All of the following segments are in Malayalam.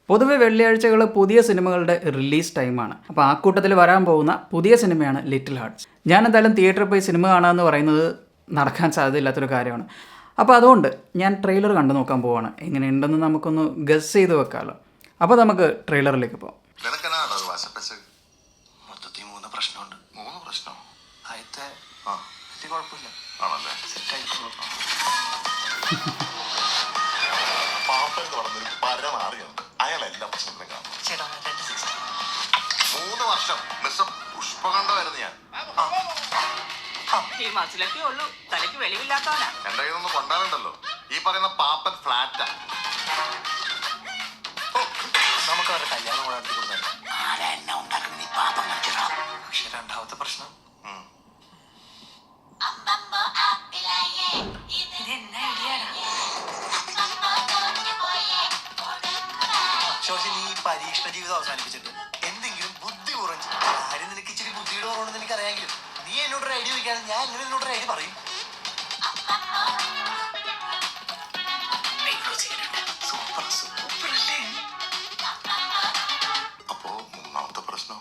പൊതുവെ വെള്ളിയാഴ്ചകൾ പുതിയ സിനിമകളുടെ റിലീസ് ടൈമാണ്. അപ്പോൾ ആ കൂട്ടത്തിൽ വരാൻ പോകുന്ന പുതിയ സിനിമയാണ് ലിറ്റിൽ ഹാർട്ട്സ്. ഞാൻ എന്തായാലും തിയേറ്ററിൽ പോയി സിനിമ കാണാമെന്ന് പറയുന്നത് നടക്കാൻ സാധ്യതയില്ലാത്തൊരു കാര്യമാണ്. അപ്പോൾ അതുകൊണ്ട് ഞാൻ ട്രെയിലർ കണ്ടു നോക്കാൻ പോവാണ്. എങ്ങനെയുണ്ടെന്ന് നമുക്കൊന്ന് ഗസ് ചെയ്ത് വെക്കാമല്ലോ. അപ്പോൾ നമുക്ക് ട്രെയിലറിലേക്ക് പോകാം. അയാളെല്ലാം പ്രശ്നത്തിലും കാണും. 3 വർഷം മിസ്റ്റർ പുഷ്പകണ്ഠമായിരുന്നു ഞാൻ. ഈ മസിലൊക്കെ ഉള്ളൂ, തലയ്ക്ക് വെളിവില്ലാത്തവനാ. എന്റെ കയ്യിലൊന്നും കൊണ്ടാലുണ്ടല്ലോ ഈ പറയുന്ന പാപ്പൻ ഫ്ലാറ്റാ. നമുക്ക് അവരുടെ കല്യാണം കൂടെ നടത്തി കൊടുക്കാൻ. പക്ഷെ രണ്ടാമത്തെ പ്രശ്നം ശോശി, നീ പരീക്ഷണ ജീവിതം അവസാനിപ്പിച്ചിട്ട് എന്തെങ്കിലും ബുദ്ധി കുറഞ്ഞു കാര്യം. നിനക്ക് ഇച്ചിരി ബുദ്ധിയുടെ കുറവുണ്ടെന്ന് എനിക്ക് അറിയാമെങ്കിലും നീ എന്നോടൊരു ഐഡിയ വയ്ക്കാതെ ഞാൻ എങ്ങനെ എന്നോടൊരു ഐഡിയ പറയും? സൂപ്പർ സൂപ്പർ അല്ലേ? അപ്പോ മൂന്നാമത്തെ പ്രശ്നം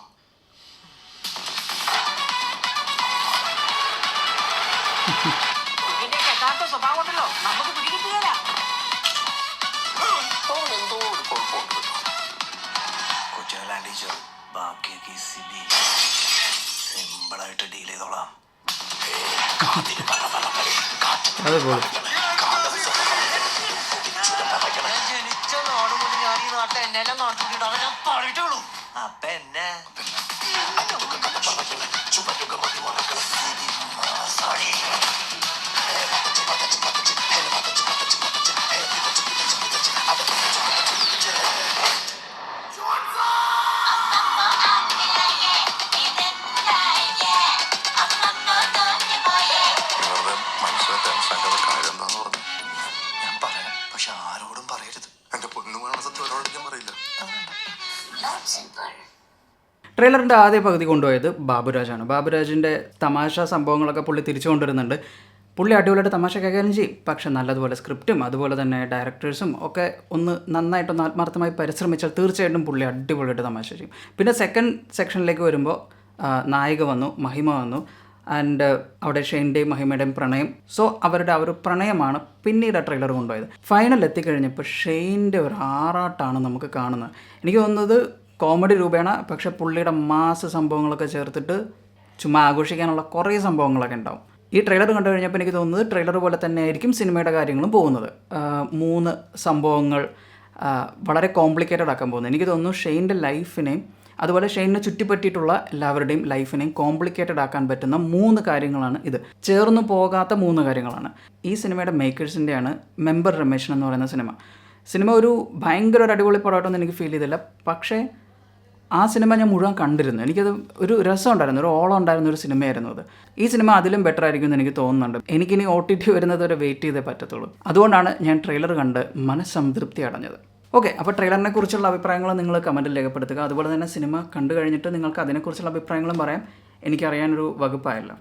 ഇതിന്റെ യഥാർത്ഥ സ്വഭാവം ഉണ്ടല്ലോ, നമുക്ക് പിടികിട്ടുകയില്ല. എന്തോ ഒരു കുഴപ്പമുണ്ട് കേട്ടോ. കൊച്ചുകളാണ് ടീച്ചർ, ബാക്കിയൊക്കെ സിമ്പിളായിട്ട് ഡീൽ ചെയ്തോളാം. ഞാൻ ജനിച്ച നാട് മുതൽ ഞാൻ ഈ നാട്ടിൽ എന്നെല്ലാം നടത്തിയിട്ടുണ്ടാവും. ഞാൻ പറഞ്ഞിട്ടുള്ളൂ. അപ്പൊ എന്നെ മനുഷ്യനെ ടെൻഷനാക്കാത്ത കാര്യം എന്താന്ന് പറഞ്ഞു. ഞാൻ പറയാം, പക്ഷെ ആരോടും പറയരുത്. എന്റെ പൊന്നുമാണ് സത്യം ഒരാളോട് ഞാൻ പറയില്ല. ട്രെയിലറിൻ്റെ ആദ്യ പകുതി കൊണ്ടുപോയത് ബാബുരാജാണ്. ബാബുരാജിൻ്റെ തമാശ സംഭവങ്ങളൊക്കെ പുള്ളി തിരിച്ചു കൊണ്ടുവരുന്നുണ്ട്. പുള്ളി അടിപൊളിയായിട്ട് തമാശ കൈകാര്യം ചെയ്യും. പക്ഷെ നല്ലതുപോലെ സ്ക്രിപ്റ്റും അതുപോലെ തന്നെ ഡയറക്ടേഴ്സും ഒക്കെ ഒന്ന് നന്നായിട്ടൊന്ന് ആത്മാർത്ഥമായി പരിശ്രമിച്ചാൽ തീർച്ചയായിട്ടും പുള്ളി അടിപൊളിയായിട്ട് തമാശ ചെയ്യും. പിന്നെ സെക്കൻഡ് സെക്ഷനിലേക്ക് വരുമ്പോൾ നായിക വന്നു, മഹിമ വന്നു. ആൻഡ് അവിടെ ഷെയിൻ്റെയും മഹിമയുടെയും പ്രണയം. സോ അവരുടെ ആ ഒരു പ്രണയമാണ് പിന്നീട് ആ ട്രെയിലർ കൊണ്ടുപോയത്. ഫൈനൽ എത്തിക്കഴിഞ്ഞപ്പോൾ ഷെയിൻ്റെ ഒരു ആറാട്ടാണ് നമുക്ക് കാണുന്നത്. എനിക്ക് തോന്നുന്നത് കോമഡി രൂപേണ, പക്ഷേ പുള്ളിയുടെ മാസ് സംഭവങ്ങളൊക്കെ ചേർത്തിട്ട് ചുമ്മാ ആഘോഷിക്കാനുള്ള കുറേ സംഭവങ്ങളൊക്കെ ഉണ്ടാവും. ഈ ട്രെയിലർ കണ്ടു കഴിഞ്ഞപ്പോൾ എനിക്ക് തോന്നുന്നത് ട്രെയിലർ പോലെ തന്നെ ആയിരിക്കും സിനിമയുടെ കാര്യങ്ങളും പോകുന്നത്. 3 സംഭവങ്ങൾ വളരെ കോംപ്ലിക്കേറ്റഡ് ആക്കാൻ പോകുന്നത്. എനിക്ക് തോന്നുന്നു ഷെയിൻ്റെ ലൈഫിനെയും അതുപോലെ ഷെയിനെ ചുറ്റിപ്പറ്റിയിട്ടുള്ള എല്ലാവരുടെയും ലൈഫിനെയും കോംപ്ലിക്കേറ്റഡ് ആക്കാൻ പറ്റുന്ന 3 കാര്യങ്ങളാണ് ഇത്. ചേർന്ന് പോകാത്ത 3 കാര്യങ്ങളാണ്. ഈ സിനിമയുടെ മേക്കേഴ്സിൻ്റെയാണ് മെമ്പർ രമേശൻ എന്ന് പറയുന്ന സിനിമ ഒരു ഭയങ്കര ഒരു അടിപൊളി പടമായിട്ടൊന്നും എനിക്ക് ഫീൽ ചെയ്തില്ല. പക്ഷേ ആ സിനിമ ഞാൻ മുഴുവൻ കണ്ടിരുന്നു. എനിക്കത് ഒരു രസം ഉണ്ടായിരുന്നു, ഒരു ഓളം ഉണ്ടായിരുന്ന ഒരു സിനിമയായിരുന്നു അത്. ഈ സിനിമ അതിലും ബെറ്റർ ആയിരിക്കും എന്ന് എനിക്ക് തോന്നുന്നുണ്ട്. എനിക്കിനി OTT വരുന്നത് വരെ വെയിറ്റ് ചെയ്തേ പറ്റത്തുള്ളൂ. അതുകൊണ്ടാണ് ഞാൻ ട്രെയിലർ കണ്ട് മനസ്സംതൃപ്തി അടഞ്ഞത്. ഓക്കെ, അപ്പോൾ ട്രെയിലറിനെ കുറിച്ചുള്ള അഭിപ്രായങ്ങൾ നിങ്ങൾ കമൻറ്റിൽ രേഖപ്പെടുത്തുക. അതുപോലെ തന്നെ സിനിമ കണ്ടു കഴിഞ്ഞിട്ട് നിങ്ങൾക്ക് അതിനെക്കുറിച്ചുള്ള അഭിപ്രായങ്ങളും പറയാം. എനിക്കറിയാനൊരു വകുപ്പായല്ല.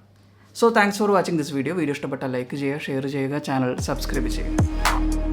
So thanks for watching this video. Video ഇഷ്ടപ്പെട്ടാൽ ലൈക്ക് ചെയ്യുക, ഷെയർ ചെയ്യുക, ചാനൽ സബ്സ്ക്രൈബ് ചെയ്യുക.